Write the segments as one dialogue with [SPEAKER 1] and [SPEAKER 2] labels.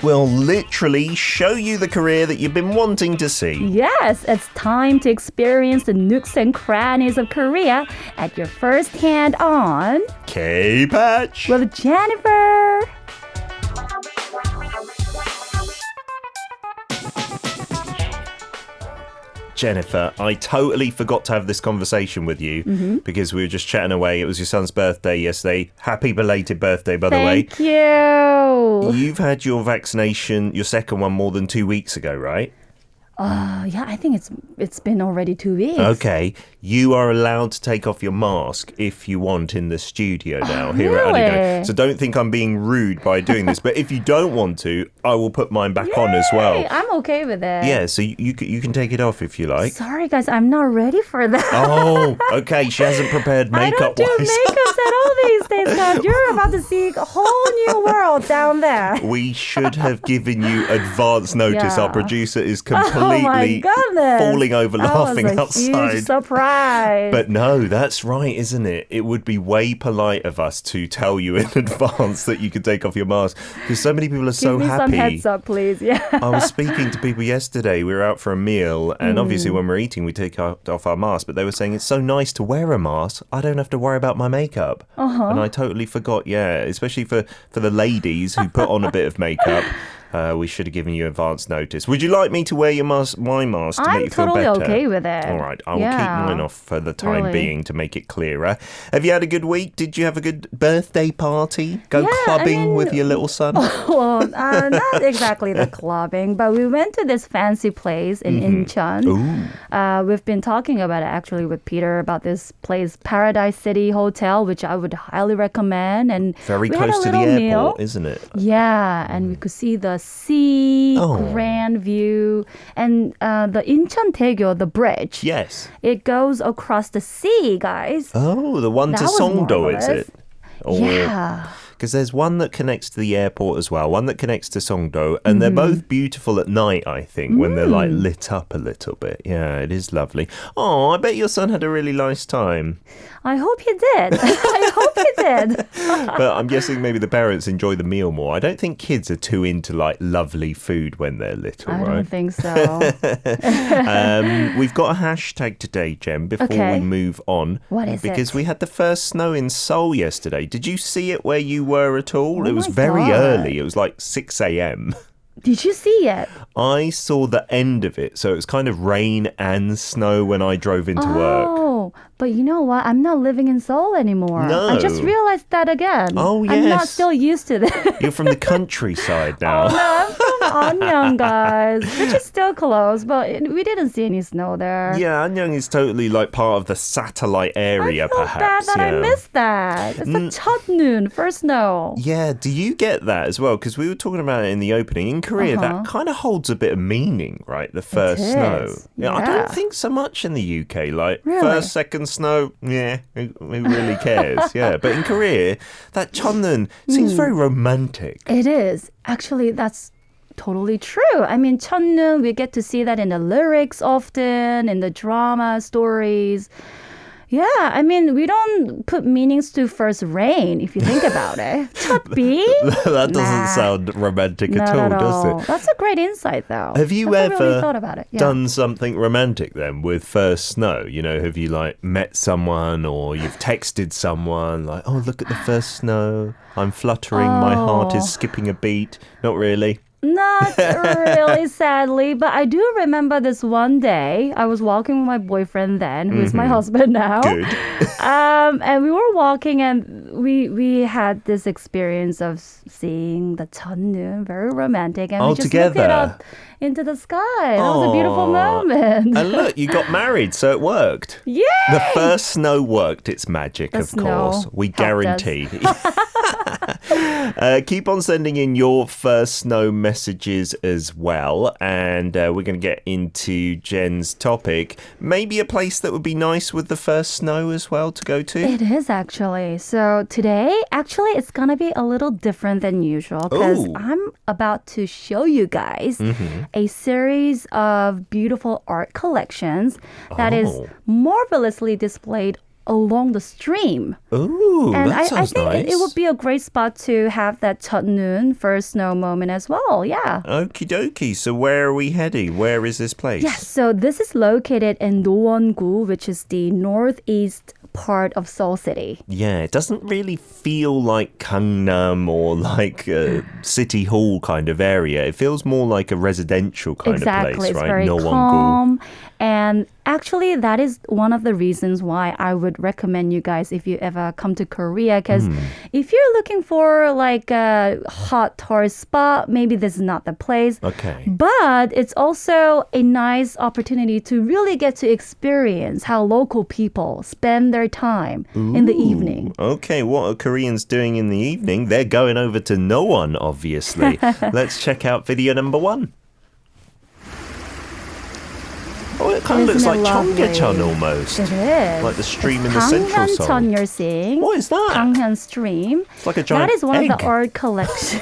[SPEAKER 1] will literally show you the Korea that you've been wanting to see.
[SPEAKER 2] Yes, it's time to experience the nooks and crannies of Korea at your first hand on
[SPEAKER 1] K-Patch
[SPEAKER 2] with Jennifer.
[SPEAKER 1] Jennifer, I totally forgot to have this conversation with you because we were just chatting away. It was your son's birthday yesterday. Happy belated birthday, by the way.
[SPEAKER 2] Thank you.
[SPEAKER 1] You've had your vaccination, your second one, more than 2 weeks ago, right?
[SPEAKER 2] Yeah, I think it's been already 2 weeks.
[SPEAKER 1] Okay, you are allowed to take off your mask if you want in the studio now here
[SPEAKER 2] really?
[SPEAKER 1] at Adigo. So don't think I'm being rude by doing this, but if you don't want to, I will put mine back on as well.
[SPEAKER 2] I'm okay with it.
[SPEAKER 1] Yeah, so you can take it off if you like.
[SPEAKER 2] Sorry, guys, I'm not ready for that.
[SPEAKER 1] Oh, okay, she hasn't prepared makeup-wise.
[SPEAKER 2] I don't do makeups at all these days, guys. You're about to see a whole new world down there.
[SPEAKER 1] We should have given you advance notice.
[SPEAKER 2] Yeah.
[SPEAKER 1] Our producer is completely falling over laughing
[SPEAKER 2] that was a
[SPEAKER 1] outside.
[SPEAKER 2] Huge surprise.
[SPEAKER 1] But no, that's right, isn't it? It would be way polite of us to tell you in advance that you could take off your mask because so many people are so
[SPEAKER 2] Give me
[SPEAKER 1] happy.
[SPEAKER 2] some heads up, please. Yeah.
[SPEAKER 1] I was speaking to people yesterday. We were out for a meal, and obviously when we're eating, we take off our mask. But they were saying it's so nice to wear a mask. I don't have to worry about my makeup. And I totally forgot. Yeah, especially for the ladies who put on a bit of makeup. We should have given you advance notice. Would you like me to wear my mask to make you feel better?
[SPEAKER 2] I'm totally okay with it.
[SPEAKER 1] All right, I will keep mine off for the time being to make it clearer. Have you had a good week? Did you have a good birthday party? Go clubbing with your little son?
[SPEAKER 2] Well, not exactly the clubbing, but we went to this fancy place in Incheon. We've been talking about it actually with Peter about this place, Paradise City Hotel, which I would highly recommend. And
[SPEAKER 1] very
[SPEAKER 2] we
[SPEAKER 1] close to the
[SPEAKER 2] meal.
[SPEAKER 1] airport, isn't it?
[SPEAKER 2] Yeah, and we could see the sea, grand view, and the Incheon-daegyo, the bridge.
[SPEAKER 1] Yes.
[SPEAKER 2] It goes across the sea, guys.
[SPEAKER 1] Oh, the one to Songdo, is it?
[SPEAKER 2] Yeah.
[SPEAKER 1] Because there's one that connects to the airport as well, one that connects to Songdo, and they're both beautiful at night, I think, when they're like lit up a little bit. Yeah, it is lovely. Oh, I bet your son had a really nice time.
[SPEAKER 2] I hope he did. I hope he did.
[SPEAKER 1] But I'm guessing maybe the parents enjoy the meal more. I don't think kids are too into like lovely food when they're little, right?
[SPEAKER 2] I don't think so.
[SPEAKER 1] We've got a hashtag today, Jem, before we move on.
[SPEAKER 2] What is it?
[SPEAKER 1] Because we had the first snow in Seoul yesterday. Did you see it where you were at all?
[SPEAKER 2] Oh
[SPEAKER 1] It was very early. It was like 6 a.m.
[SPEAKER 2] Did you see it?
[SPEAKER 1] I saw the end of it. So it was kind of rain and snow when I drove into work.
[SPEAKER 2] Oh, but you know what? I'm not living in Seoul anymore.
[SPEAKER 1] No.
[SPEAKER 2] I just realized that again.
[SPEAKER 1] Oh, yes.
[SPEAKER 2] I'm not still used to this.
[SPEAKER 1] You're from the countryside now.
[SPEAKER 2] Oh, no, I'm from Anyang, guys, which is still close, but we didn't see any snow there.
[SPEAKER 1] Yeah, Anyang is totally like part of the satellite area,
[SPEAKER 2] I feel
[SPEAKER 1] perhaps.
[SPEAKER 2] bad that I missed that. It's the 첫눈, first snow.
[SPEAKER 1] Yeah, do you get that as well? Because we were talking about it in the opening. In Korea, that kind of holds a bit of meaning, right? The first snow.
[SPEAKER 2] Yeah.
[SPEAKER 1] I don't think so much in the UK. Like,
[SPEAKER 2] Really?
[SPEAKER 1] first, second snow, yeah, who really cares? Yeah, but in Korea, that 첫눈 seems very romantic.
[SPEAKER 2] It is. Actually, that's totally true. I mean, 첫눈, we get to see that in the lyrics often, in the drama stories. Yeah, I mean, we don't put meanings to first rain, if you think about it. 첫비?
[SPEAKER 1] That doesn't sound romantic at all, does it?
[SPEAKER 2] That's a great insight, though.
[SPEAKER 1] Have you
[SPEAKER 2] Never
[SPEAKER 1] ever
[SPEAKER 2] really thought about it. Yeah.
[SPEAKER 1] done something romantic then with first snow? You know, have you like met someone or you've texted someone like, oh, look at the first snow. I'm fluttering. My heart is skipping a beat. Not really.
[SPEAKER 2] Not really, sadly, but I do remember this one day. I was walking with my boyfriend then, who is my husband now.
[SPEAKER 1] Good.
[SPEAKER 2] And we were walking, and we had this experience of seeing the 첫눈, very romantic, and we just looked it up into the sky. That was a beautiful moment.
[SPEAKER 1] And look, you got married, so it worked.
[SPEAKER 2] Yay!
[SPEAKER 1] The first snow worked its magic, of course. We guarantee. Keep on sending in your first snow messages as well. And we're going to get into Jen's topic. Maybe a place that would be nice with the first snow as well to go to.
[SPEAKER 2] It is actually. So today, actually, it's going to be a little different than usual because I'm about to show you guys a series of beautiful art collections that is marvelously displayed along the stream.
[SPEAKER 1] Ooh,
[SPEAKER 2] And
[SPEAKER 1] that
[SPEAKER 2] I
[SPEAKER 1] sounds
[SPEAKER 2] think
[SPEAKER 1] nice.
[SPEAKER 2] it would be a great spot to have that 첫눈 first snow moment as well. Yeah.
[SPEAKER 1] Okie dokie. So where are we heading? Where is this place?
[SPEAKER 2] Yes, so this is located in Nowon-gu, which is the northeast part of Seoul City.
[SPEAKER 1] Yeah, it doesn't really feel like Gangnam or like a city hall kind of area. It feels more like a residential kind of place,
[SPEAKER 2] Exactly, it's
[SPEAKER 1] right?
[SPEAKER 2] very
[SPEAKER 1] Nowon-gu.
[SPEAKER 2] calm. And actually, that is one of the reasons why I would recommend you guys if you ever come to Korea. Because if you're looking for like a hot tourist spot, maybe this is not the place.
[SPEAKER 1] Okay.
[SPEAKER 2] But it's also a nice opportunity to really get to experience how local people spend their time in the evening.
[SPEAKER 1] Okay, what are Koreans doing in the evening? They're going over to Nowon, obviously. Let's check out video number 1. Oh, it kind of looks
[SPEAKER 2] Isn't
[SPEAKER 1] like
[SPEAKER 2] it lovely?
[SPEAKER 1] Cheonggyecheon almost.
[SPEAKER 2] It is.
[SPEAKER 1] Like the stream in the central Seoul.
[SPEAKER 2] Ganghyun you're seeing.
[SPEAKER 1] What is that?
[SPEAKER 2] Ganghyun stream.
[SPEAKER 1] It's like a giant
[SPEAKER 2] That is one
[SPEAKER 1] egg.
[SPEAKER 2] of the art collection.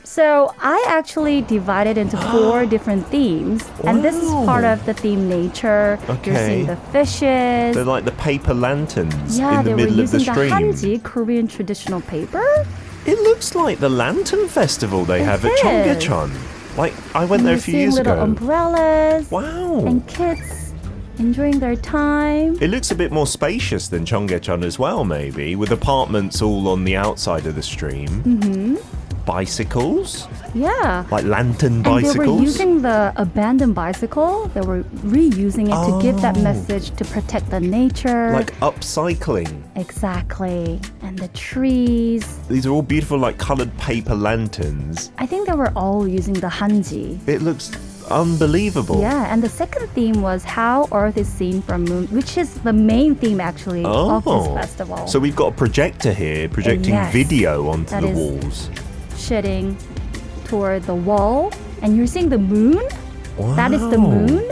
[SPEAKER 2] So I actually divided into 4 different themes. And this is
[SPEAKER 1] Wow.
[SPEAKER 2] part of the theme nature. You're
[SPEAKER 1] Okay.
[SPEAKER 2] seeing the fishes.
[SPEAKER 1] They're like the paper lanterns
[SPEAKER 2] Yeah,
[SPEAKER 1] in the
[SPEAKER 2] they were
[SPEAKER 1] middle of the
[SPEAKER 2] using the
[SPEAKER 1] stream.
[SPEAKER 2] hanji, Korean traditional paper.
[SPEAKER 1] It looks like the lantern festival they have at
[SPEAKER 2] is.
[SPEAKER 1] Cheonggyecheon. Like, I went
[SPEAKER 2] And
[SPEAKER 1] there a
[SPEAKER 2] you're
[SPEAKER 1] few
[SPEAKER 2] seeing
[SPEAKER 1] years
[SPEAKER 2] little
[SPEAKER 1] ago.
[SPEAKER 2] umbrellas.
[SPEAKER 1] Wow.
[SPEAKER 2] And kids enjoying their time.
[SPEAKER 1] It looks a bit more spacious than Cheonggyecheon as well, maybe, with apartments all on the outside of the stream. Mm-hmm. Bicycles?
[SPEAKER 2] Yeah.
[SPEAKER 1] Like lantern
[SPEAKER 2] And
[SPEAKER 1] bicycles?
[SPEAKER 2] they were using the abandoned bicycle. They were reusing it to give that
[SPEAKER 1] Oh.
[SPEAKER 2] message to protect the nature.
[SPEAKER 1] Like upcycling.
[SPEAKER 2] Exactly. And the trees.
[SPEAKER 1] These are all beautiful, like coloured paper lanterns.
[SPEAKER 2] I think they were all using the hanji.
[SPEAKER 1] It looks unbelievable.
[SPEAKER 2] Yeah, and the second theme was how Earth is seen from moon, which is the main theme actually of this festival.
[SPEAKER 1] So we've got a projector here projecting
[SPEAKER 2] Yes.
[SPEAKER 1] video onto
[SPEAKER 2] That
[SPEAKER 1] the
[SPEAKER 2] is-
[SPEAKER 1] walls.
[SPEAKER 2] Shitting toward the wall, and you're seeing the moon. That is the
[SPEAKER 1] Wow.
[SPEAKER 2] moon.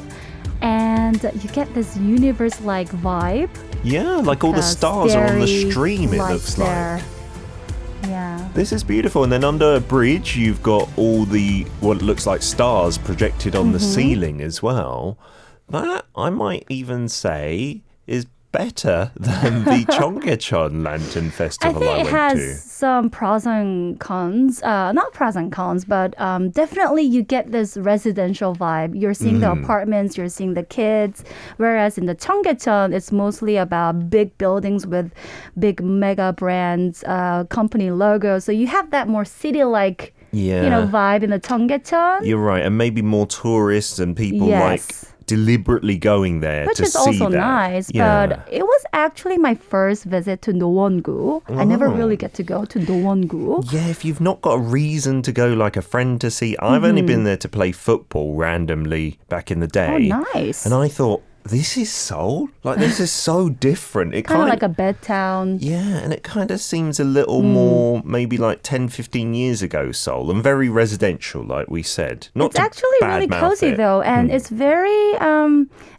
[SPEAKER 2] And you get this universe-like vibe.
[SPEAKER 1] Yeah, like all the stars are on the
[SPEAKER 2] Starry
[SPEAKER 1] stream, it
[SPEAKER 2] lights
[SPEAKER 1] looks
[SPEAKER 2] there.
[SPEAKER 1] like.
[SPEAKER 2] Yeah.
[SPEAKER 1] This is beautiful. And then under a bridge, you've got all the, what looks like stars projected on the ceiling as well. That, I might even say, is better than the Cheonggyecheon Lantern
[SPEAKER 2] I
[SPEAKER 1] Festival
[SPEAKER 2] think
[SPEAKER 1] I
[SPEAKER 2] it
[SPEAKER 1] went
[SPEAKER 2] has
[SPEAKER 1] to.
[SPEAKER 2] some pros and cons. Not pros and cons, but definitely you get this residential vibe. You're seeing the apartments, you're seeing the kids. Whereas in the Cheonggyecheon, it's mostly about big buildings with big mega brands, company logos. So you have that more city-like,
[SPEAKER 1] Yeah.
[SPEAKER 2] vibe in the Cheonggyecheon.
[SPEAKER 1] You're right. And maybe more tourists and people like
[SPEAKER 2] Yes.
[SPEAKER 1] deliberately going there
[SPEAKER 2] Which
[SPEAKER 1] to
[SPEAKER 2] is
[SPEAKER 1] see
[SPEAKER 2] also
[SPEAKER 1] that.
[SPEAKER 2] nice,
[SPEAKER 1] Yeah.
[SPEAKER 2] but it was actually my first visit to Nowon-gu. I never really get to go to Nowon-gu.
[SPEAKER 1] Yeah, if you've not got a reason to go, like a friend to see. I've only been there to play football randomly back in the day.
[SPEAKER 2] Oh, nice.
[SPEAKER 1] And I thought, this is Seoul? Like, this is so different. It
[SPEAKER 2] Kind of like a bed town.
[SPEAKER 1] Yeah, and it kind of seems a little more maybe like 10, 15 years ago Seoul, and very residential, like we said. Not
[SPEAKER 2] It's
[SPEAKER 1] to
[SPEAKER 2] actually really
[SPEAKER 1] badmouth
[SPEAKER 2] cozy
[SPEAKER 1] it.
[SPEAKER 2] though, and it's very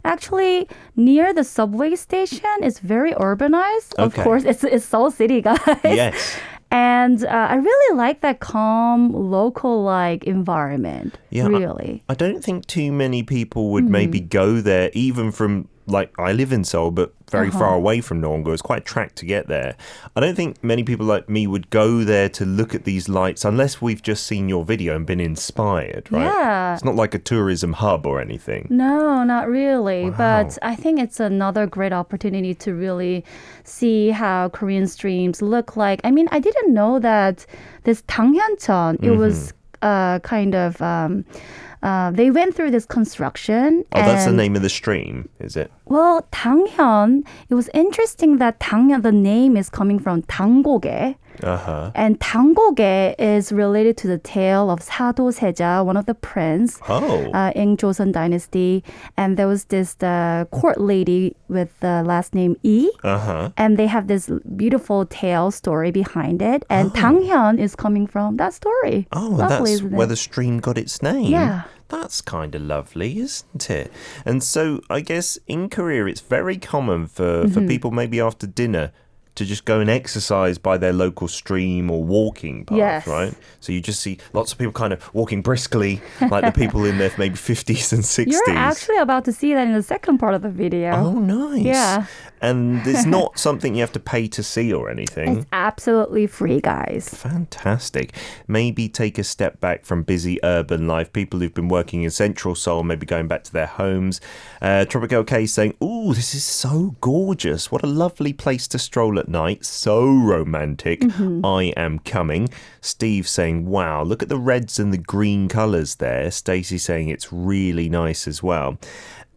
[SPEAKER 2] actually near the subway station. It's very urbanized. Of
[SPEAKER 1] Okay.
[SPEAKER 2] course, it's Seoul City, guys.
[SPEAKER 1] Yes.
[SPEAKER 2] And I really like that calm, local-like environment.
[SPEAKER 1] Yeah,
[SPEAKER 2] really.
[SPEAKER 1] I don't think too many people would maybe go there, even from, like, I live in Seoul, but very far away from Nowon-gu. It's quite a track to get there. I don't think many people like me would go there to look at these lights unless we've just seen your video and been inspired, right?
[SPEAKER 2] Yeah.
[SPEAKER 1] It's not like a tourism hub or anything.
[SPEAKER 2] No, not really. But I think it's another great opportunity to really see how Korean streams look like. I mean, I didn't know that this Danghyeoncheon, it was kind of, they went through this construction.
[SPEAKER 1] Oh, that's the
[SPEAKER 2] and-
[SPEAKER 1] name of the stream, is it?
[SPEAKER 2] Well, Danghyeon, it was interesting that Danghyeon, the name is coming from 당고개.
[SPEAKER 1] Uh-huh.
[SPEAKER 2] And 당고개 is related to the tale of 사도세자, one of the prince
[SPEAKER 1] Oh.
[SPEAKER 2] in Joseon dynasty. And there was this court lady with the last name Lee.
[SPEAKER 1] Uh-huh.
[SPEAKER 2] And they have this beautiful tale story behind it. And Danghyeon is coming from that story.
[SPEAKER 1] Oh, and
[SPEAKER 2] Lovely,
[SPEAKER 1] that's
[SPEAKER 2] isn't
[SPEAKER 1] where
[SPEAKER 2] it?
[SPEAKER 1] the stream got its name.
[SPEAKER 2] Yeah.
[SPEAKER 1] That's kind of lovely, isn't it? And so I guess in Korea it's very common for people maybe after dinner to just go and exercise by their local stream or walking path,
[SPEAKER 2] Yes.
[SPEAKER 1] right? So you just see lots of people kind of walking briskly, like the people in their maybe 50s and 60s.
[SPEAKER 2] You're actually about to see that in the second part of the video.
[SPEAKER 1] Oh, nice.
[SPEAKER 2] Yeah.
[SPEAKER 1] And it's not something you have to pay to see or anything.
[SPEAKER 2] It's absolutely free, guys.
[SPEAKER 1] Fantastic. Maybe take a step back from busy urban life. People who've been working in Central Seoul, maybe going back to their homes. Tropical K saying, ooh, this is so gorgeous. What a lovely place to stroll at night. So romantic. I am coming. Steve saying, wow, look at the reds and the green colours there. Stacey saying it's really nice as well.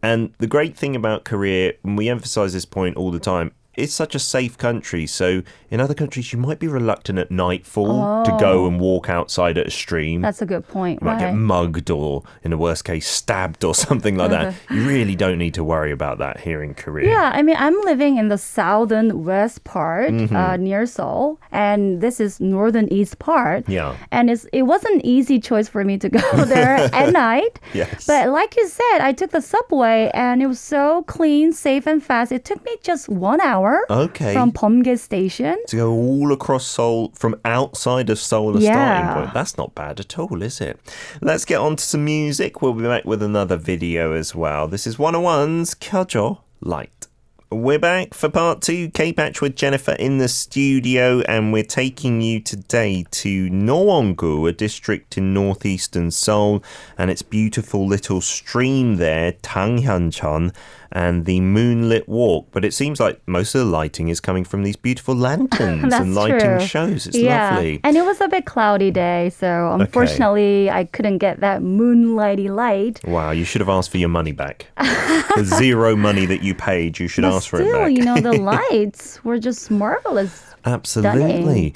[SPEAKER 1] And the great thing about Korea, and we emphasize this point all the time, it's such a safe country. So in other countries, you might be reluctant at nightfall to go and walk outside at a stream.
[SPEAKER 2] That's a good point.
[SPEAKER 1] You might get mugged or, in the worst case, stabbed or something like that. You really don't need to worry about that here in Korea.
[SPEAKER 2] Yeah, I mean, I'm living in the southern west part near Seoul, and this is northern east part.
[SPEAKER 1] Yeah.
[SPEAKER 2] And it was an easy choice for me to go there at night.
[SPEAKER 1] Yes.
[SPEAKER 2] But like you said, I took the subway, and it was so clean, safe, and fast. It took me just 1 hour from Bomgae Station.
[SPEAKER 1] To go all across Seoul from outside of Seoul, a starting point. That's not bad at all, is it? Let's get on to some music. We'll be back with another video as well. This is 101's 켜줘 Light. We're back for part 2. K-Patch with Jennifer in the studio, and we're taking you today to Nowon, a district in northeastern Seoul, and its beautiful little stream there, Danghyuncheon, and the moonlit walk. But it seems like most of the lighting is coming from these beautiful lanterns and lighting shows. It's lovely.
[SPEAKER 2] And it was a bit cloudy day, so unfortunately I couldn't get that moonlighty light.
[SPEAKER 1] Wow, you should have asked for your money back. The zero money that you paid, you should ask for it back.
[SPEAKER 2] Still, the lights were just marvelous.
[SPEAKER 1] Absolutely.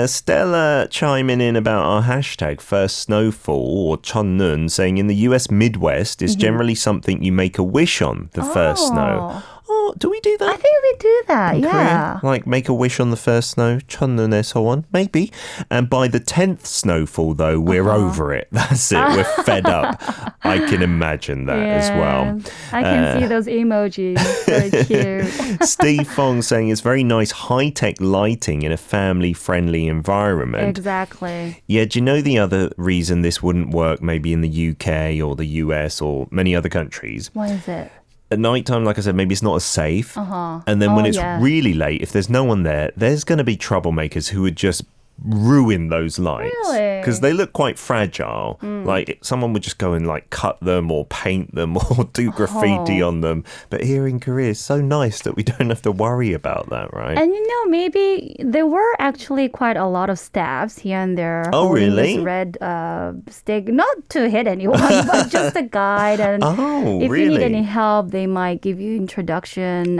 [SPEAKER 1] Stella chiming in about our hashtag first snowfall or Cheonnun, saying in the US Midwest is generally something you make a wish on the first snow. Oh, do we do that?
[SPEAKER 2] I think we do that,
[SPEAKER 1] Korea? Like make a wish on the first snow, Cheonnun의 소원, maybe. And by the 10th snowfall, though, we're over it. That's it. We're fed up. I can imagine that as well.
[SPEAKER 2] I can see those emojis. Very cute.
[SPEAKER 1] Steve Fong saying it's very nice high-tech lighting in a family-friendly environment.
[SPEAKER 2] Exactly.
[SPEAKER 1] Yeah, do you know the other reason this wouldn't work maybe in the UK or the US or many other countries?
[SPEAKER 2] What is it?
[SPEAKER 1] At nighttime, like I said, maybe it's not as safe. And then when it's really late, if there's no one there, there's going to be troublemakers who would just ruin those lights.
[SPEAKER 2] Really?
[SPEAKER 1] Because they look quite fragile. Like someone would just go and like cut them or paint them or do graffiti on them. But here in Korea, it's so nice that we don't have to worry about that, right?
[SPEAKER 2] And maybe there were actually quite a lot of staffs here and there.
[SPEAKER 1] Oh, really?
[SPEAKER 2] This red stick, not to hit anyone, but just a guide. And if you need any help, they might give you introduction,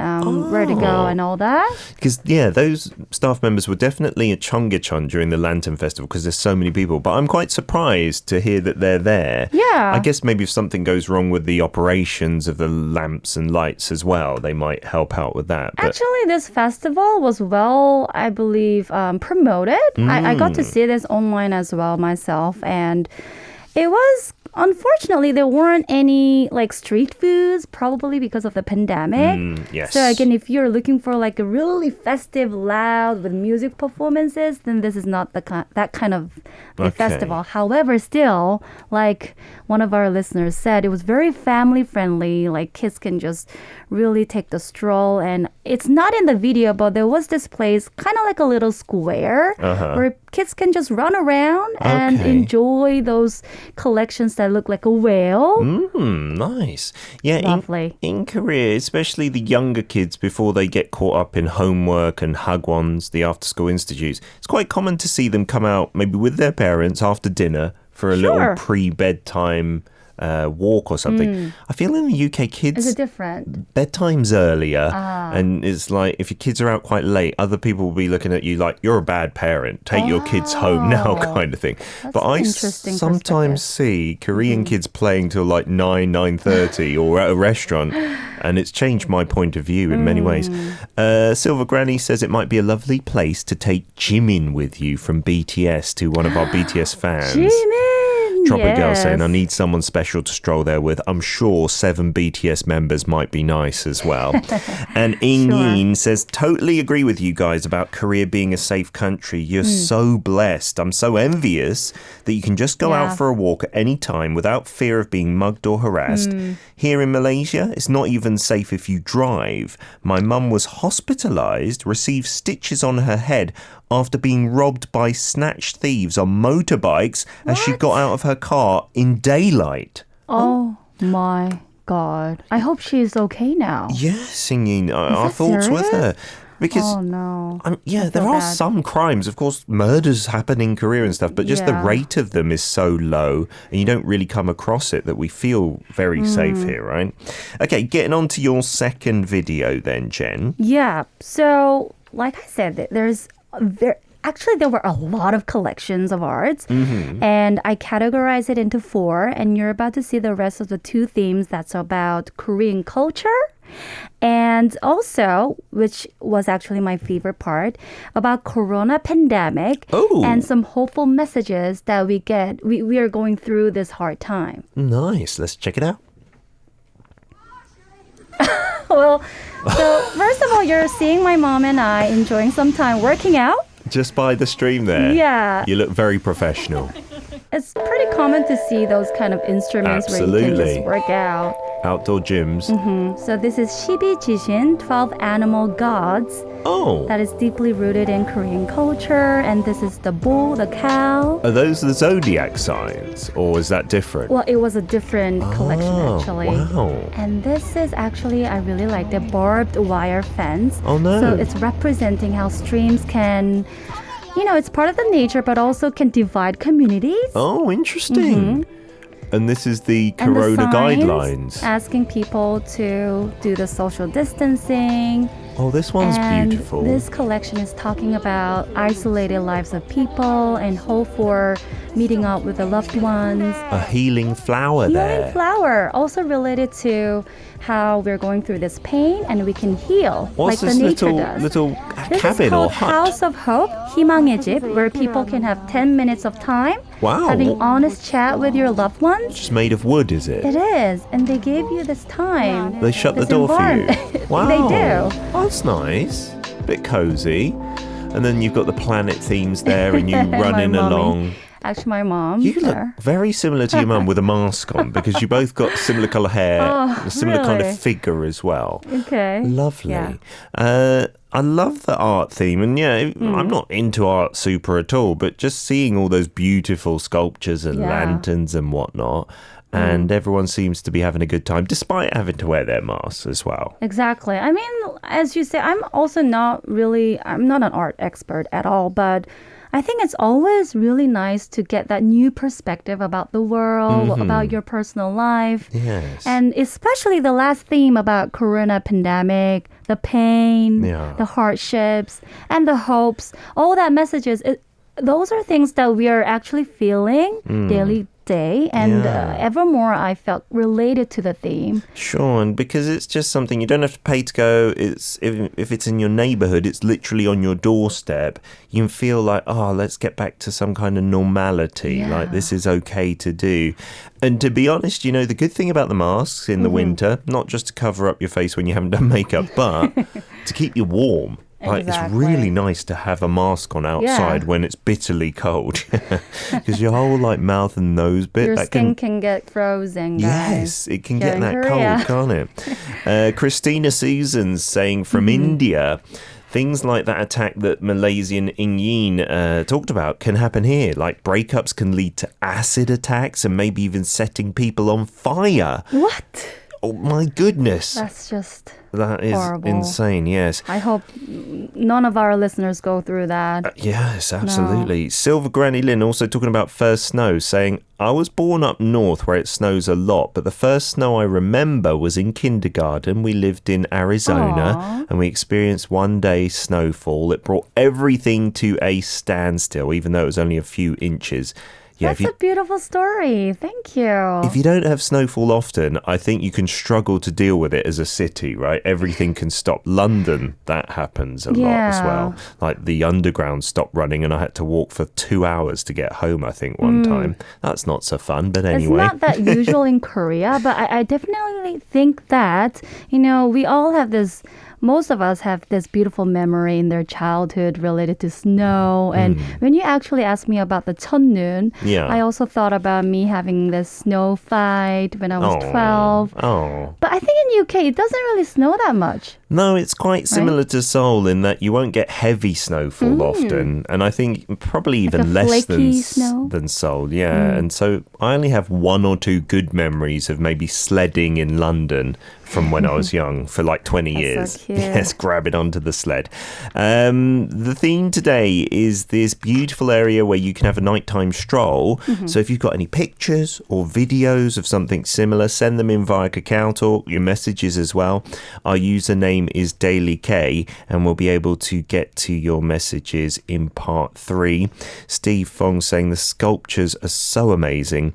[SPEAKER 2] where to go and all that.
[SPEAKER 1] Because, those staff members were definitely at Cheonggyecheon during the Lantern Festival because there's so many people. But I'm quite surprised to hear that they're there.
[SPEAKER 2] Yeah.
[SPEAKER 1] I guess maybe if something goes wrong with the operations of the lamps and lights as well, they might help out with that. But
[SPEAKER 2] actually, this festival was well, I believe, promoted. I got to see this online as well myself. And it was... Unfortunately, there weren't any street foods, probably because of the pandemic.
[SPEAKER 1] Yes.
[SPEAKER 2] So again, if you're looking for a really festive, loud with music performances, then this is not that kind of festival. However, still, like one of our listeners said, it was very family friendly. Like kids can just really take the stroll, and it's not in the video, but there was this place, kind of like a little square, where kids can just run around and enjoy those collections that look like a whale.
[SPEAKER 1] Nice. Yeah,
[SPEAKER 2] lovely.
[SPEAKER 1] In Korea, especially the younger kids before they get caught up in homework and hagwons, the after-school institutes, it's quite common to see them come out maybe with their parents after dinner for a little pre-bedtime walk or something. I feel in the UK kids...
[SPEAKER 2] Is it different?
[SPEAKER 1] Bedtime's earlier, and it's like if your kids are out quite late, other people will be looking at you like you're a bad parent. Take your kids home now, kind of thing. But I sometimes see Korean kids playing till like 9:30 or at a restaurant, and it's changed my point of view in many ways. Silver Granny says it might be a lovely place to take Jimin with you from BTS to one of our BTS fans.
[SPEAKER 2] Jimin!
[SPEAKER 1] Tropic Girl
[SPEAKER 2] Yes.
[SPEAKER 1] saying, I need someone special to stroll there with. I'm sure 7 BTS members might be nice as well. And In Yin says, totally agree with you guys about Korea being a safe country. You're so blessed. I'm so envious that you can just go out for a walk at any time without fear of being mugged or harassed. Here in Malaysia, it's not even safe if you drive. My mum was hospitalized, received stitches on her head after being robbed by snatched thieves on motorbikes as she got out of her car in daylight.
[SPEAKER 2] Oh my God. I hope she's okay now.
[SPEAKER 1] Yes, singing our
[SPEAKER 2] that
[SPEAKER 1] thoughts with
[SPEAKER 2] serious?
[SPEAKER 1] her. Because,
[SPEAKER 2] Oh no.
[SPEAKER 1] yeah,
[SPEAKER 2] I
[SPEAKER 1] there
[SPEAKER 2] feel
[SPEAKER 1] are
[SPEAKER 2] bad.
[SPEAKER 1] some crimes. Of course, murders happen in Korea and stuff, but just the
[SPEAKER 2] Yeah.
[SPEAKER 1] rate of them is so low and you don't really come across it that we feel very safe here, right? Okay, getting on to your second video then, Jen.
[SPEAKER 2] Yeah. So, like I said, actually there were a lot of collections of arts, and I categorize it into 4. And you're about to see the rest of the 2 themes that's about Korean culture. And also, which was actually my favorite part, about Corona pandemic and some hopeful messages that we get. We are going through this hard time.
[SPEAKER 1] Nice. Let's check it out.
[SPEAKER 2] Well, so first of all, you're seeing my mom and I enjoying some time working out.
[SPEAKER 1] Just by the stream there.
[SPEAKER 2] Yeah.
[SPEAKER 1] You look very professional.
[SPEAKER 2] It's pretty common to see those kind of instruments where you can
[SPEAKER 1] Absolutely.
[SPEAKER 2] just work out.
[SPEAKER 1] Outdoor gyms.
[SPEAKER 2] So this is Jishin, 12 animal gods.
[SPEAKER 1] Oh.
[SPEAKER 2] That is deeply rooted in Korean culture. And this is the bull, the cow.
[SPEAKER 1] Are those the zodiac signs or is that different?
[SPEAKER 2] Well, it was a different collection
[SPEAKER 1] Oh,
[SPEAKER 2] actually.
[SPEAKER 1] wow.
[SPEAKER 2] And this is actually, I really like the barbed wire fence.
[SPEAKER 1] Oh, no.
[SPEAKER 2] So it's representing how streams can, it's part of the nature, but also can divide communities.
[SPEAKER 1] Oh, interesting. And this is the
[SPEAKER 2] And the
[SPEAKER 1] Corona
[SPEAKER 2] signs
[SPEAKER 1] guidelines.
[SPEAKER 2] asking people to do the social distancing.
[SPEAKER 1] Oh, this one's
[SPEAKER 2] And
[SPEAKER 1] beautiful.
[SPEAKER 2] this collection is talking about isolated lives of people and hope for meeting up with the loved ones.
[SPEAKER 1] A healing flower
[SPEAKER 2] Healing
[SPEAKER 1] there.
[SPEAKER 2] flower, also related to how we're going through this pain and we can heal
[SPEAKER 1] What's
[SPEAKER 2] like
[SPEAKER 1] this
[SPEAKER 2] the nature
[SPEAKER 1] little
[SPEAKER 2] does. This
[SPEAKER 1] cabin
[SPEAKER 2] is
[SPEAKER 1] or
[SPEAKER 2] called
[SPEAKER 1] hut?
[SPEAKER 2] House of Hope, 희망의 집, where people can have 10 minutes of time
[SPEAKER 1] Wow.
[SPEAKER 2] having honest chat with your loved ones.
[SPEAKER 1] Just made of wood, is it?
[SPEAKER 2] It is, and they gave you this time.
[SPEAKER 1] They shut the
[SPEAKER 2] this
[SPEAKER 1] door for you.
[SPEAKER 2] environment.
[SPEAKER 1] Wow.
[SPEAKER 2] They do.
[SPEAKER 1] Oh, that's nice. Bit cozy. And then you've got the planet themes there and you running
[SPEAKER 2] My mommy.
[SPEAKER 1] along.
[SPEAKER 2] Actually, my mom.
[SPEAKER 1] You look
[SPEAKER 2] there.
[SPEAKER 1] very similar to your mum with a mask on because you both got similar colour hair, a similar kind
[SPEAKER 2] really?
[SPEAKER 1] of figure as well.
[SPEAKER 2] Okay.
[SPEAKER 1] Lovely.
[SPEAKER 2] Yeah.
[SPEAKER 1] I love the art theme, and I'm not into art super at all, but just seeing all those beautiful sculptures and
[SPEAKER 2] Yeah.
[SPEAKER 1] lanterns and whatnot, and everyone seems to be having a good time despite having to wear their masks as well.
[SPEAKER 2] Exactly. I mean, as you say, I'm not an art expert at all, but I think it's always really nice to get that new perspective about the world, about your personal life.
[SPEAKER 1] Yes.
[SPEAKER 2] And especially the last theme about Corona pandemic, the pain,
[SPEAKER 1] Yeah.
[SPEAKER 2] the hardships, and the hopes, all that messages, those are things that we are actually feeling daily day. And
[SPEAKER 1] Yeah.
[SPEAKER 2] ever more, I felt related to the theme.
[SPEAKER 1] Sure, and because it's just something you don't have to pay to go. It's if it's in your neighborhood, it's literally on your doorstep. You can feel like, let's get back to some kind of normality.
[SPEAKER 2] Yeah.
[SPEAKER 1] Like this is okay to do. And to be honest, the good thing about the masks in the winter, not just to cover up your face when you haven't done makeup, but to keep you warm. Like, it's really nice to have a mask on outside when it's bitterly cold, because your whole mouth and nose bit
[SPEAKER 2] Your
[SPEAKER 1] that
[SPEAKER 2] skin can get frozen, guys.
[SPEAKER 1] Yes, it can
[SPEAKER 2] Here
[SPEAKER 1] get
[SPEAKER 2] in
[SPEAKER 1] that
[SPEAKER 2] Korea.
[SPEAKER 1] cold, can't it? Christina Susan's saying from India, things like that attack that Malaysian In Yin talked about can happen here. Like breakups can lead to acid attacks and maybe even setting people on fire.
[SPEAKER 2] What?
[SPEAKER 1] Oh my goodness.
[SPEAKER 2] That's just
[SPEAKER 1] That is
[SPEAKER 2] horrible.
[SPEAKER 1] insane, yes.
[SPEAKER 2] I hope none of our listeners go through that.
[SPEAKER 1] Yes, absolutely. Silver Granny Lynn also talking about first snow, saying, I was born up north where it snows a lot, but the first snow I remember was in kindergarten. We lived in Arizona and we experienced one day snowfall. It brought everything to a standstill, even though it was only a few inches.
[SPEAKER 2] That's a beautiful story. Thank you.
[SPEAKER 1] If you don't have snowfall often, I think you can struggle to deal with it as a city, right? Everything can stop. London, that happens a lot as well. Like the underground stopped running and I had to walk for 2 hours to get home, I think, one time. That's not so fun, but anyway.
[SPEAKER 2] It's not that usual in Korea, but I definitely think that, we all have this... Most of us have this beautiful memory in their childhood related to snow. And when you actually asked me about the 첫눈, I also thought about me having this snow fight when I was 12. But I think in UK, it doesn't really snow that much.
[SPEAKER 1] No, it's quite similar to Seoul in that you won't get heavy snowfall often. And I think probably even less than Seoul. Yeah. And so I only have 1 or 2 good memories of maybe sledding in London from when I was young for like 20 years.
[SPEAKER 2] So cute.
[SPEAKER 1] Yes, grab it onto the sled. The theme today is this beautiful area where you can have a nighttime stroll. So if you've got any pictures or videos of something similar, send them in via Kakao Talk, your messages as well. Our username is Daily K, and we'll be able to get to your messages in part 3. Steve Fong saying the sculptures are so amazing.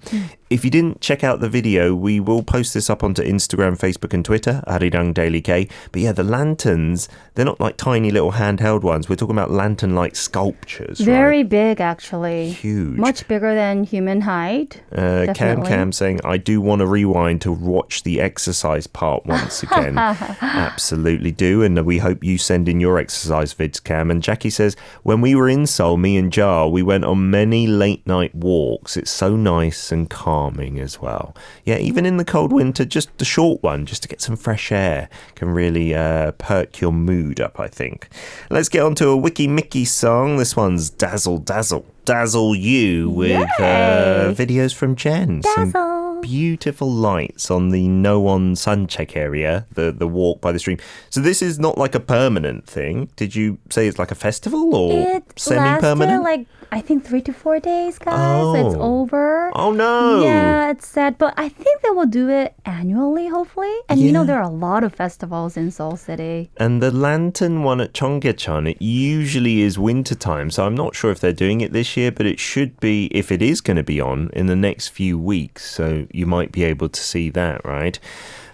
[SPEAKER 1] If you didn't check out the video, we will post this up onto Instagram, Facebook and Twitter, Arirang Daily K. But yeah, the lanterns, they're not like tiny little handheld ones. We're talking about lantern-like sculptures,
[SPEAKER 2] Very big, actually.
[SPEAKER 1] Huge.
[SPEAKER 2] Much bigger than human height.
[SPEAKER 1] Cam saying, I do want to rewind to watch the exercise part once again. Absolutely do. And we hope you send in your exercise vids, Cam. And Jackie says, when we were in Seoul, me and Jar, we went on many late night walks. It's so nice and calming as well. Yeah, even in the cold winter, just the short one, just to get some fresh air, can really perk your mood up, I think. Let's get on to a Wiki Mickey song. This one's Dazzle Dazzle. Dazzle You with videos from Jen.
[SPEAKER 2] Dazzle.
[SPEAKER 1] Some beautiful lights on the Nowon Sancheck area, the walk by the stream. So this is not like a permanent thing. Did you say it's like a festival or semi-permanent?
[SPEAKER 2] Like I think 3 to 4 days, guys. It's over.
[SPEAKER 1] Oh, no.
[SPEAKER 2] Yeah, it's sad. But I think they will do it annually, hopefully. And there are a lot of festivals in Seoul City.
[SPEAKER 1] And the lantern one at Cheonggyecheon, it usually is wintertime. So I'm not sure if they're doing it this year, but it should be, if it is going to be on, in the next few weeks. So you might be able to see that, right?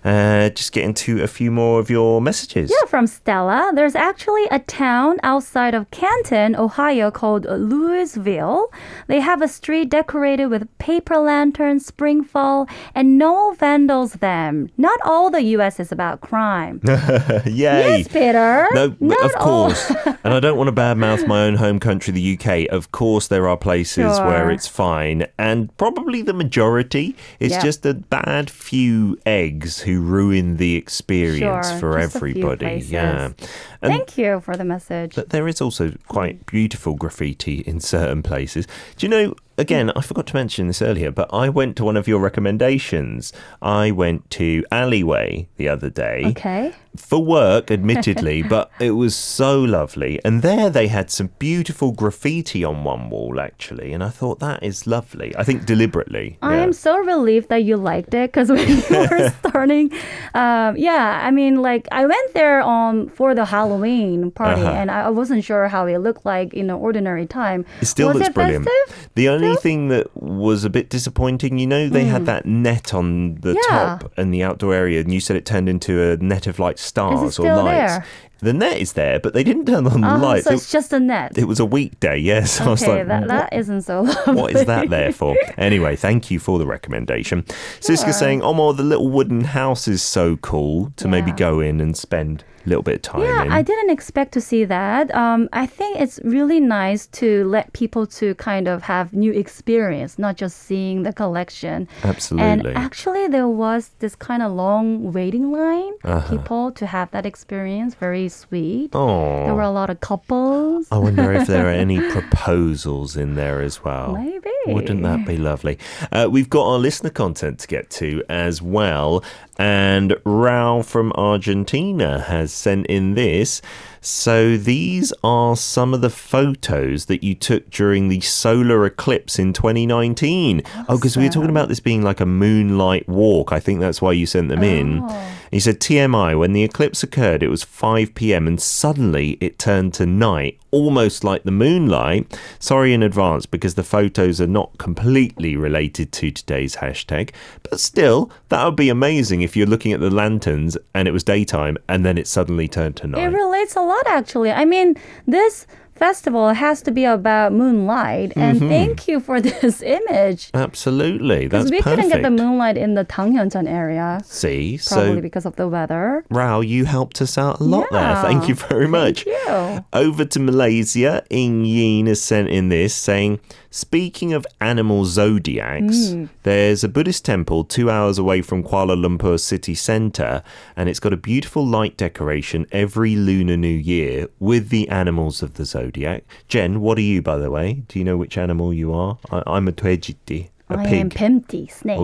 [SPEAKER 1] Just getting to a few more of your messages.
[SPEAKER 2] Yeah, from Stella. There's actually a town outside of Canton, Ohio called Louisville. They have a street decorated with paper lanterns, spring fall, and no one vandals them. Not all the U.S. is about crime.
[SPEAKER 1] Yay.
[SPEAKER 2] Yes, Peter.
[SPEAKER 1] No, of course. And I don't want to badmouth my own home country, the UK. Of course, there are places where it's fine. And probably the majority is just a bad few eggs who ruin the experience for everybody. Yeah. And
[SPEAKER 2] thank you for the message.
[SPEAKER 1] But there is also quite beautiful graffiti in certain places. Do you know, again, I forgot to mention this earlier, but I went to one of your recommendations. I went to Alleyway the other day.
[SPEAKER 2] Okay.
[SPEAKER 1] For work, admittedly, but it was so lovely. And there they had some beautiful graffiti on one wall, actually. And I thought, that is lovely. I think deliberately.
[SPEAKER 2] I am so relieved that you liked it, because when you were starting, I mean, like, I went there for the Halloween party, and I wasn't sure how it looked like in an ordinary time.
[SPEAKER 1] It still looks brilliant.
[SPEAKER 2] Festive?
[SPEAKER 1] The only thing that was a bit disappointing, they had that net on the top and the outdoor area, and you said it turned into a net of like stars or lights.
[SPEAKER 2] There?
[SPEAKER 1] The net is there, but they didn't turn on the lights.
[SPEAKER 2] So it's just a net.
[SPEAKER 1] It was a weekday, yes.
[SPEAKER 2] Okay,
[SPEAKER 1] I was like,
[SPEAKER 2] that isn't so lovely.
[SPEAKER 1] What is that there for? Anyway, thank you for the recommendation. Siska saying, the little wooden house is so cool to maybe go in and spend a little bit of time in.
[SPEAKER 2] I didn't expect to see that. I think it's really nice to let people to kind of have new experience, not just seeing the collection.
[SPEAKER 1] Absolutely.
[SPEAKER 2] And actually, there was this kind of long waiting line, people to have that experience. Very sweet.
[SPEAKER 1] Oh.
[SPEAKER 2] There were a lot of couples.
[SPEAKER 1] I wonder if there are any proposals in there as well.
[SPEAKER 2] Maybe.
[SPEAKER 1] Wouldn't that be lovely? We've got our listener content to get to as well. And Rao from Argentina has sent in this. So these are some of the photos that you took during the solar eclipse in 2019. Because we were talking about this being like a moonlight walk. I think that's why you sent them in. He said, TMI, when the eclipse occurred, it was 5 p.m. and suddenly it turned to night, almost like the moonlight. Sorry in advance because the photos are not completely related to today's hashtag. But still, that would be amazing if you're looking at the lanterns and it was daytime and then it suddenly turned to night.
[SPEAKER 2] It relates a lot, actually. I mean, this festival has to be about moonlight, and thank you for this image.
[SPEAKER 1] Absolutely, that's
[SPEAKER 2] we
[SPEAKER 1] perfect.
[SPEAKER 2] couldn't get the moonlight in the Tangyongsan area.
[SPEAKER 1] See,
[SPEAKER 2] Probably because of the weather.
[SPEAKER 1] Rao, you helped us out a lot there. Thank you very much.
[SPEAKER 2] Thank you.
[SPEAKER 1] Over to Malaysia, Ing Yin has sent in this saying, speaking of animal zodiacs, there's a Buddhist temple 2 hours away from Kuala Lumpur city centre, and it's got a beautiful light decoration every Lunar New Year with the animals of the zodiac. Jen, what are you, by the way? Do you know which animal you are? I'm a 돼지띠. A
[SPEAKER 2] I
[SPEAKER 1] pig.
[SPEAKER 2] am Pempty, snake.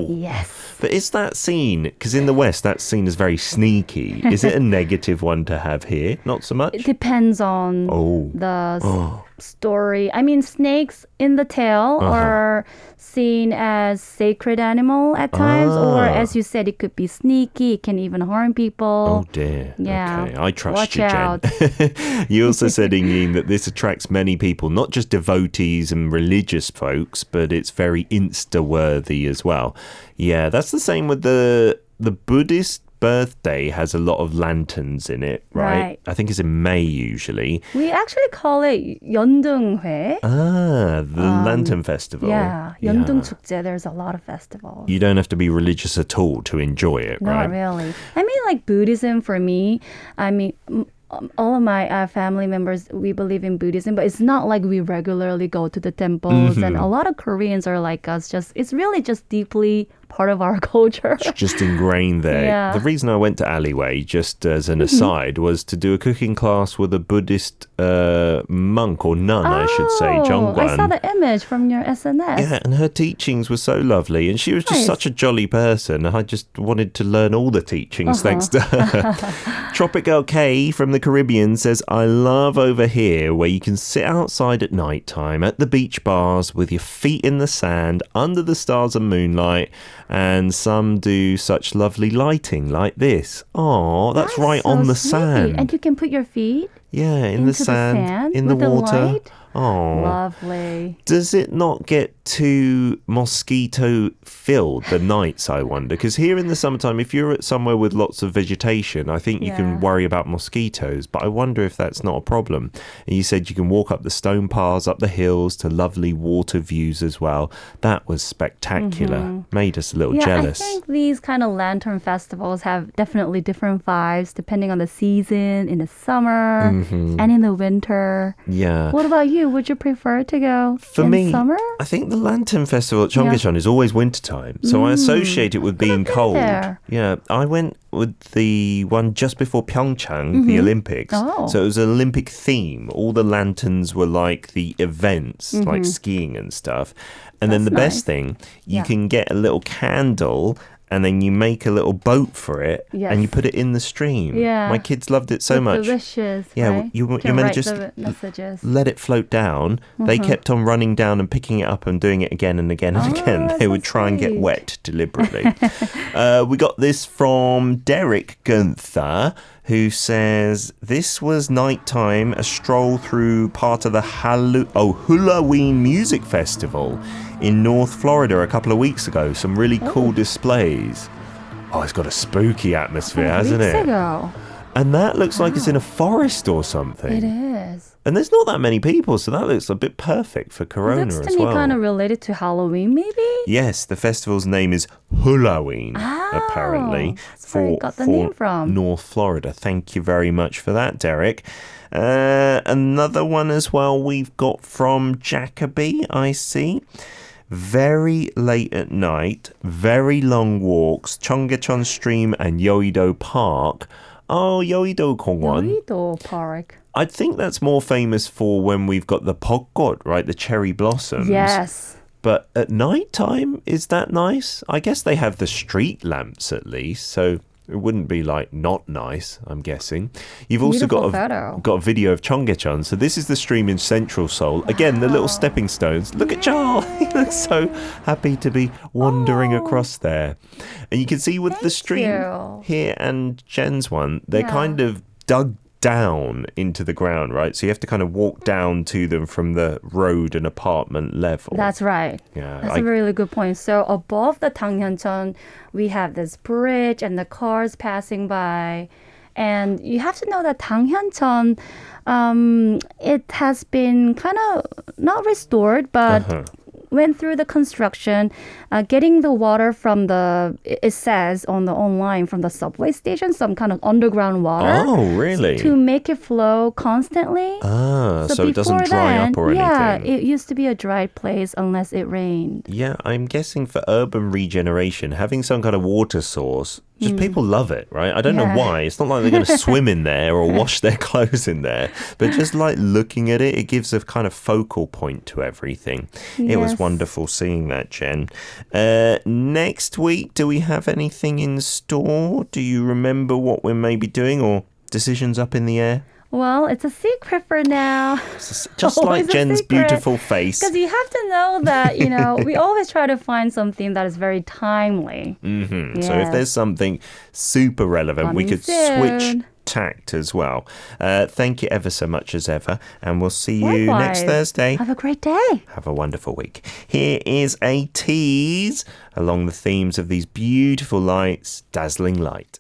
[SPEAKER 2] Yes.
[SPEAKER 1] But is that seen, because in the West that's seen as very sneaky, is it a negative one to have here? Not so much?
[SPEAKER 2] It depends on the story. I mean, snakes in the tail are seen as sacred animal at times, or as you said, it could be sneaky. It can even harm people.
[SPEAKER 1] Oh dear.
[SPEAKER 2] Yeah.
[SPEAKER 1] Okay, I trust
[SPEAKER 2] Watch
[SPEAKER 1] you,
[SPEAKER 2] out.
[SPEAKER 1] Jen. You also said, Ingyin, that this attracts many people, not just devotees and religious folks, but it's very Insta-worthy as well. Yeah, that's the same with the Buddhist birthday has a lot of lanterns in it, right? I think it's in May usually.
[SPEAKER 2] We actually call it 연등회.
[SPEAKER 1] The Lantern Festival.
[SPEAKER 2] Yeah, 연등축제. There's a lot of festivals.
[SPEAKER 1] You don't have to be religious at all to enjoy it, right?
[SPEAKER 2] Not really. I mean, like Buddhism for me, I mean, all of my family members, we believe in Buddhism, but it's not like we regularly go to the temples. And a lot of Koreans are like us. It's really just deeply part of our culture.
[SPEAKER 1] It's just ingrained there.
[SPEAKER 2] Yeah.
[SPEAKER 1] The reason I went to Alleyway, just as an aside, was to do a cooking class with a Buddhist monk or nun, I should say, Jongwan.
[SPEAKER 2] I saw the image from your SNS.
[SPEAKER 1] Yeah, and her teachings were so lovely, and she was just such a jolly person. I just wanted to learn all the teachings thanks to her. Tropical K from the Caribbean says, I love over here where you can sit outside at night time at the beach bars with your feet in the sand under the stars and moonlight, and some do such lovely lighting like this. Oh, that's right
[SPEAKER 2] so
[SPEAKER 1] on the
[SPEAKER 2] sweet.
[SPEAKER 1] sand.
[SPEAKER 2] And you can put your feet
[SPEAKER 1] in the sand, in the water.
[SPEAKER 2] Light.
[SPEAKER 1] Oh,
[SPEAKER 2] lovely.
[SPEAKER 1] Does it not get too mosquito filled the nights, I wonder? Because here in the summertime, if you're at somewhere with lots of vegetation, I think you can worry about mosquitoes, but I wonder if that's not a problem. And you said you can walk up the stone paths, up the hills to lovely water views as well. That was spectacular. Made us a little jealous.
[SPEAKER 2] I think these kind of lantern festivals have definitely different vibes depending on the season, in the summer and in the winter.
[SPEAKER 1] Yeah.
[SPEAKER 2] What about you? Would you prefer to go in summer?
[SPEAKER 1] I think the Lantern Festival at Cheonggyecheon is always wintertime, so I associate it with being cold.
[SPEAKER 2] There.
[SPEAKER 1] Yeah, I went with the one just before Pyeongchang, the Olympics. So it was an Olympic theme. All the lanterns were like the events, like skiing and stuff. And then the best thing, you can get a little candle and then you make a little boat for it and you put it in the stream.
[SPEAKER 2] Yeah.
[SPEAKER 1] My kids loved it so much.
[SPEAKER 2] The wishes,
[SPEAKER 1] yeah,
[SPEAKER 2] right?
[SPEAKER 1] you
[SPEAKER 2] can
[SPEAKER 1] meant
[SPEAKER 2] write
[SPEAKER 1] just
[SPEAKER 2] the messages.
[SPEAKER 1] let it float down. They kept on running down and picking it up and doing it again and again and again. They would try and get wet deliberately. We got this from Derek Gunther, who says, this was nighttime, a stroll through part of the Halloween Music Festival in North Florida a couple of weeks ago. Some really cool displays. Oh, it's got a spooky atmosphere, hasn't it?
[SPEAKER 2] Ago.
[SPEAKER 1] And that looks like it's in a forest or something.
[SPEAKER 2] It is.
[SPEAKER 1] And there's not that many people, so that looks a bit perfect for Corona
[SPEAKER 2] Looks
[SPEAKER 1] as
[SPEAKER 2] to me
[SPEAKER 1] well.
[SPEAKER 2] kind of related to Halloween, maybe?
[SPEAKER 1] Yes, the festival's name is Halloween, apparently.
[SPEAKER 2] That's where it got the name from.
[SPEAKER 1] North Florida. Thank you very much for that, Derek. Another one as well we've got from Jacoby, I see. Very late at night, very long walks, Cheonggyecheon Stream and Yeouido Park. Oh, Yeouido Kongwon.
[SPEAKER 2] Yeouido Park.
[SPEAKER 1] I think that's more famous for when we've got the 벚꽃, right? The cherry blossoms.
[SPEAKER 2] Yes.
[SPEAKER 1] But at night time, is that nice? I guess they have the street lamps at least, so It wouldn't be like not nice, I'm guessing. You've also
[SPEAKER 2] Beautiful
[SPEAKER 1] got
[SPEAKER 2] photo.
[SPEAKER 1] a video of Cheonggyecheon. So this is the stream in central Seoul. Again, the little stepping stones. Look at Chol. He looks so happy to be wandering across there. And you can see with the stream here and Jen's one, they're kind of dug down into the ground, right? So you have to kind of walk down to them from the road and apartment level.
[SPEAKER 2] That's right.
[SPEAKER 1] Yeah,
[SPEAKER 2] That's a really good point. So above the Danghyeoncheon, we have this bridge and the cars passing by. And you have to know that Danghyeoncheon, it has been kind of not restored, but went through the construction, getting the water from it says on the online, from the subway station, some kind of underground water.
[SPEAKER 1] Oh, really?
[SPEAKER 2] To make it flow constantly.
[SPEAKER 1] So it doesn't dry up or anything.
[SPEAKER 2] Yeah, it used to be a dry place unless it rained.
[SPEAKER 1] Yeah, I'm guessing for urban regeneration, having some kind of water source, just people love it, right? I don't know why. It's not like they're going to swim in there or wash their clothes in there. But just like looking at it, it gives a kind of focal point to everything. It was wonderful seeing that, Jen. Next week, do we have anything in store? Do you remember what we're maybe doing or decisions up in the air?
[SPEAKER 2] Well, it's a secret for now.
[SPEAKER 1] Just like Jen's beautiful face.
[SPEAKER 2] Because you have to know that, we always try to find something that is very timely.
[SPEAKER 1] Mm-hmm. So if there's something super relevant, we could switch tact as well. Thank you ever so much as ever. And we'll see you next Thursday.
[SPEAKER 2] Have a great day.
[SPEAKER 1] Have a wonderful week. Here is a tease along the themes of these beautiful lights, dazzling light.